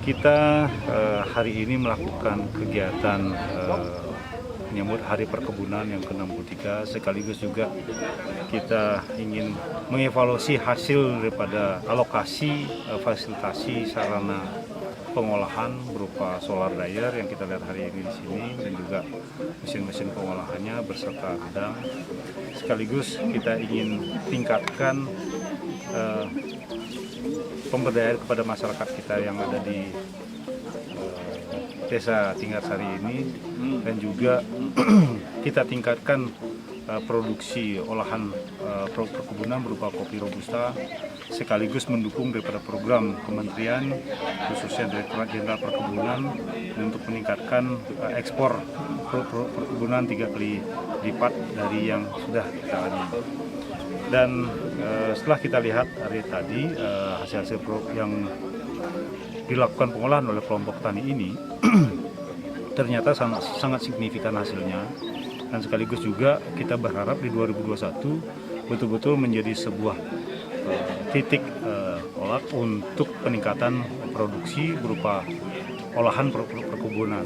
Kita hari ini melakukan kegiatan menyambut Hari Perkebunan yang ke-63, sekaligus juga kita ingin mengevaluasi hasil daripada alokasi fasilitasi sarana pengolahan berupa solar dryer yang kita lihat hari ini di sini, dan juga mesin-mesin pengolahannya beserta gudang. Sekaligus kita ingin tingkatkan pemberdayaan kepada masyarakat kita yang ada di Desa Tinggarsari ini, dan juga kita tingkatkan produksi olahan perkebunan berupa kopi robusta, sekaligus mendukung daripada program kementerian khususnya Direktorat Jenderal Perkebunan untuk meningkatkan ekspor perkebunan 3 kali lipat dari yang sudah kita alami. Dan setelah kita lihat hari tadi hasil-hasil yang dilakukan pengolahan oleh kelompok tani ini ternyata sangat signifikan hasilnya, dan sekaligus juga kita berharap di 2021 betul-betul menjadi sebuah titik tolak untuk peningkatan produksi berupa olahan perkebunan.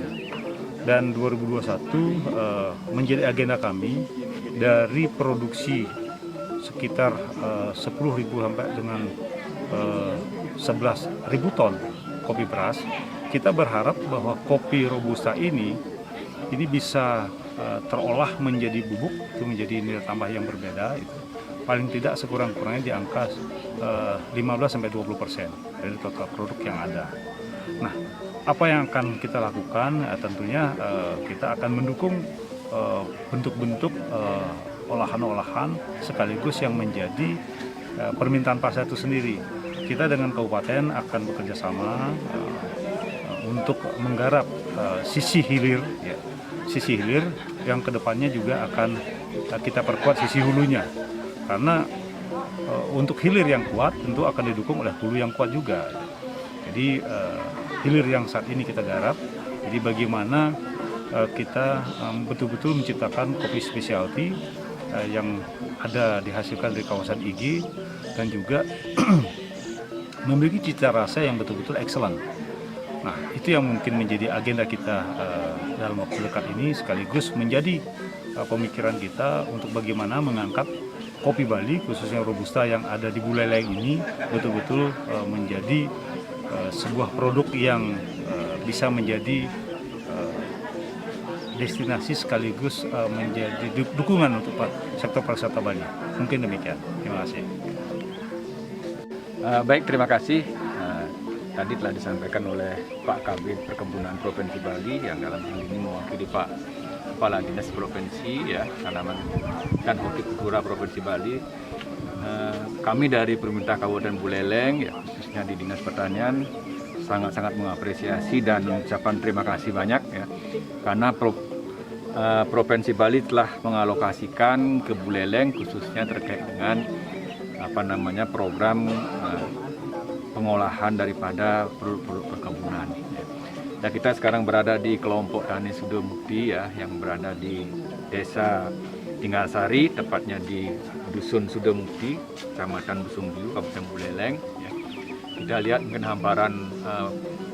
Dan 2021 menjadi agenda kami dari produksi sekitar 10.000 sampai dengan 11.000 ton kopi beras. Kita berharap bahwa kopi robusta ini bisa terolah menjadi bubuk, itu menjadi nilai tambah yang berbeda, itu paling tidak sekurang-kurangnya di angka 15-20% dari total produk yang ada. Nah, apa yang akan kita lakukan? Tentunya kita akan mendukung bentuk-bentuk olahan-olahan sekaligus yang menjadi permintaan pasar itu sendiri. Kita dengan kabupaten akan bekerja sama untuk menggarap sisi hilir, sisi hilir yang kedepannya juga akan kita perkuat sisi hulunya, karena untuk hilir yang kuat tentu akan didukung oleh hulu yang kuat juga. Jadi hilir yang saat ini kita garap, jadi bagaimana kita betul-betul menciptakan kopi specialty yang ada dihasilkan dari kawasan IG, dan juga memiliki cita rasa yang betul-betul excellent. Nah, itu yang mungkin menjadi agenda kita dalam waktu dekat ini, sekaligus menjadi pemikiran kita untuk bagaimana mengangkat kopi Bali, khususnya robusta yang ada di Buleleng ini, betul-betul menjadi sebuah produk yang bisa menjadi destinasi sekaligus menjadi dukungan untuk sektor pariwisata Bali. Mungkin demikian. Terima kasih. Baik, terima kasih. Tadi telah disampaikan oleh Pak Kabid Perkebunan Provinsi Bali yang dalam hal ini mewakili Pak Kepala Dinas Provinsi Tanaman dan Hortikultura Provinsi Bali. Kami dari pemerintah Kabupaten Buleleng, khususnya di Dinas Pertanian, sangat-sangat mengapresiasi dan mengucapkan terima kasih banyak karena Provinsi Bali telah mengalokasikan ke Buleleng khususnya terkait dengan program pengolahan daripada produk-produk perkebunan. Dan kita sekarang berada di kelompok Tani Sudomukti yang berada di Desa Tinggarsari, tepatnya di Dusun Sudomukti, Kecamatan Busungbiu, Kabupaten Buleleng. Kita lihat mungkin hamparan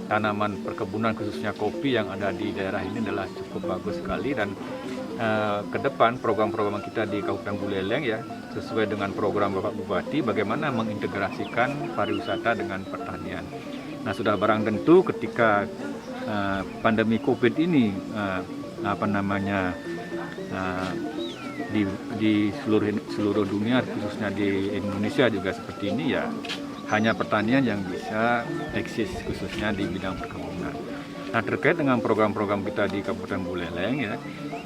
tanaman perkebunan khususnya kopi yang ada di daerah ini adalah cukup bagus sekali, dan ke depan program-program kita di Kabupaten Buleleng sesuai dengan program Bapak Bupati bagaimana mengintegrasikan pariwisata dengan pertanian. Nah, sudah barang tentu ketika pandemi Covid ini di seluruh dunia, khususnya di Indonesia juga seperti ini, hanya pertanian yang bisa eksis khususnya di bidang perkebunan. Nah, terkait dengan program-program kita di Kabupaten Buleleng,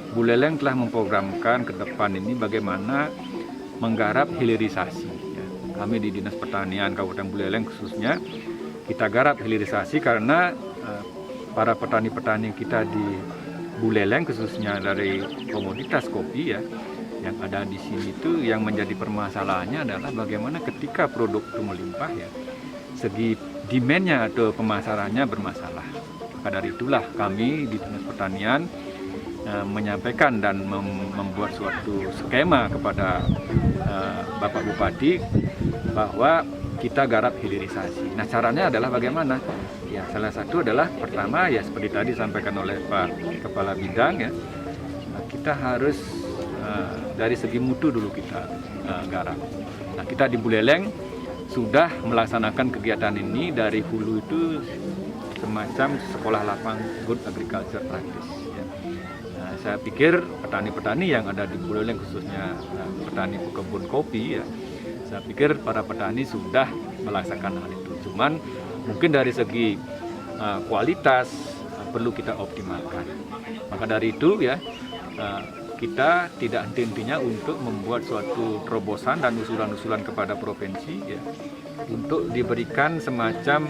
Buleleng telah memprogramkan ke depan ini bagaimana menggarap hilirisasi. Kami di Dinas Pertanian Kabupaten Buleleng khususnya kita garap hilirisasi karena para petani-petani kita di Buleleng khususnya dari komoditas kopi yang ada di sini itu, yang menjadi permasalahannya adalah bagaimana ketika produk itu melimpah segi demand-nya atau pemasarannya bermasalah. Maka dari itulah kami di Dinas Pertanian menyampaikan dan membuat suatu skema kepada Bapak Bupati bahwa kita garap hilirisasi. Nah, caranya adalah bagaimana? Ya, salah satu adalah pertama ya seperti tadi disampaikan oleh Pak Kepala Bidang ya, kita harus dari segi mutu dulu kita garap. Nah, kita di Buleleng sudah melaksanakan kegiatan ini dari hulu itu semacam sekolah lapang good agriculture practice. Ya. Nah, saya pikir petani-petani yang ada di Buleleng khususnya petani pekebun kopi ya, saya pikir para petani sudah melaksanakan hal itu. Cuman mungkin dari segi kualitas perlu kita optimalkan. Maka dari itu ya kita tidak henti-hentinya untuk membuat suatu terobosan dan usulan-usulan kepada provinsi ya, untuk diberikan semacam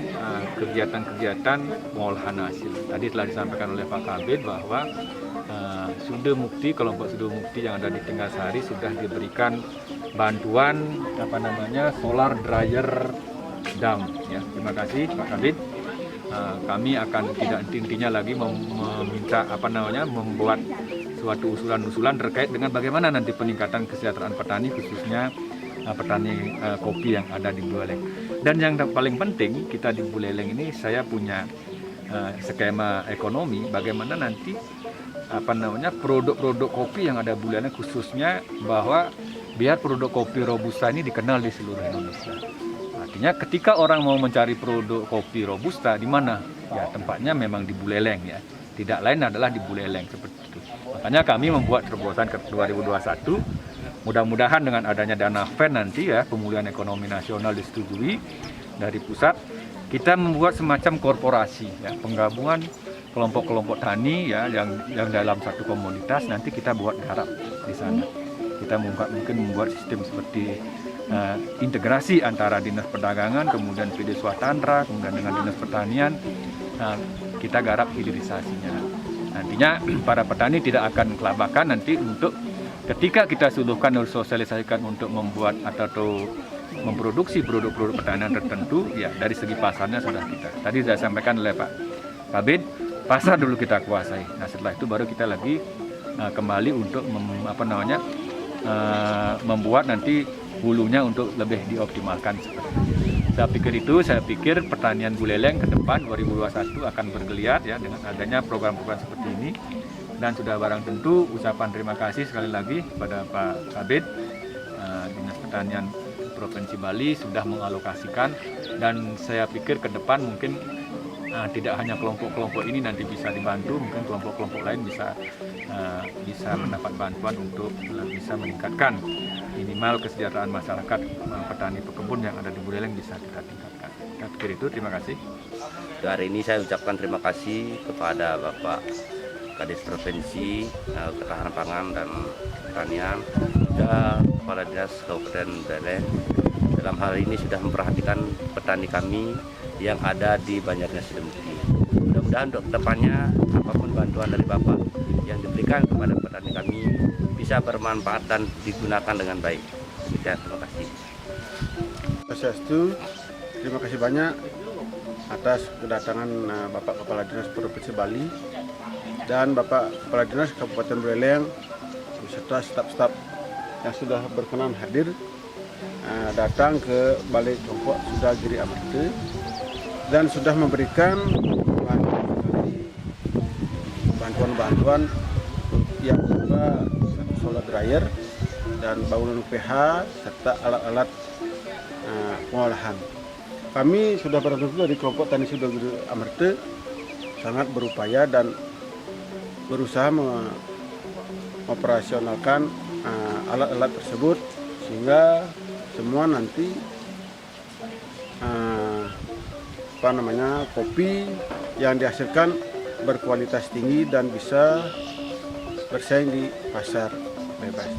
kegiatan-kegiatan pengolahan hasil. Tadi telah disampaikan oleh Pak Kabid bahwa Sude Mukti, kelompok Sude Mukti yang ada di Tinggasari sudah diberikan bantuan solar dryer dam ya. Terima kasih Pak Kabid. Kami akan tidak henti-hentinya lagi meminta membuat suatu usulan-usulan terkait dengan bagaimana nanti peningkatan kesejahteraan petani khususnya petani kopi yang ada di Buleleng. Dan yang paling penting kita di Buleleng ini saya punya skema ekonomi bagaimana nanti produk-produk kopi yang ada di Buleleng khususnya bahwa biar produk kopi Robusta ini dikenal di seluruh Indonesia. Artinya ketika orang mau mencari produk kopi Robusta di mana? Ya tempatnya memang di Buleleng ya. Tidak lain adalah di Buleleng seperti itu. Makanya kami membuat terobosan ke 2021. Mudah-mudahan dengan adanya dana FEN nanti ya, pemulihan ekonomi nasional disetujui dari pusat, kita membuat semacam korporasi ya, penggabungan kelompok-kelompok tani ya yang dalam satu komunitas nanti kita buat garap di sana. Kita mungkin membuat sistem seperti integrasi antara Dinas Perdagangan, kemudian PD Swatandra, kemudian dengan Dinas Pertanian. Kita garap hilirisasinya. Nantinya para petani tidak akan kelabakan nanti untuk ketika kita suluhkan dan sosialisasikan untuk membuat atau memproduksi produk-produk pertanian tertentu, ya dari segi pasarnya sudah kita. Tadi sudah sampaikan oleh Pak Kabid, pasar dulu kita kuasai. Nah setelah itu baru kita lagi kembali untuk membuat nanti hulunya untuk lebih dioptimalkan seperti itu. Saya pikir pertanian Buleleng ke depan 2021 akan bergeliat ya dengan adanya program-program seperti ini, dan sudah barang tentu ucapan terima kasih sekali lagi kepada Pak Kabid, Dinas Pertanian Provinsi Bali sudah mengalokasikan, dan saya pikir ke depan mungkin tidak hanya kelompok-kelompok ini nanti bisa dibantu, mungkin kelompok-kelompok lain bisa mendapat bantuan untuk bisa meningkatkan minimal kesejahteraan masyarakat petani pekebun yang ada di Buleleng bisa kita tingkatkan. Saya pikir itu, terima kasih. Hari ini saya ucapkan terima kasih kepada Bapak Kadis Provinsi Ketahanan Pangan dan Pertanian, juga Kepala Dinas Kabupaten Buleleng dalam hal ini sudah memperhatikan petani kami yang ada di Banjarnegara Sude Mukti. Mudah-mudahan untuk kedepannya apapun bantuan dari Bapak yang diberikan kepada petani kami bisa bermanfaat dan digunakan dengan baik. Terima kasih. Swastiastu, terima kasih banyak atas kedatangan Bapak Kepala Dinas Provinsi Bali dan Bapak Kepala Dinas Kabupaten Buleleng beserta staf-staf yang sudah berkenan hadir datang ke Balai Kelompok Suda Giri Amerte dan sudah memberikan bantuan-bantuan yang berupa solar dryer dan bangunan UPH serta alat-alat pengolahan. Kami sudah berada dari kelompok Tani Suda Giri Amerte sangat berupaya dan berusaha mengoperasionalkan alat-alat tersebut sehingga semua nanti kopi yang dihasilkan berkualitas tinggi dan bisa bersaing di pasar bebas.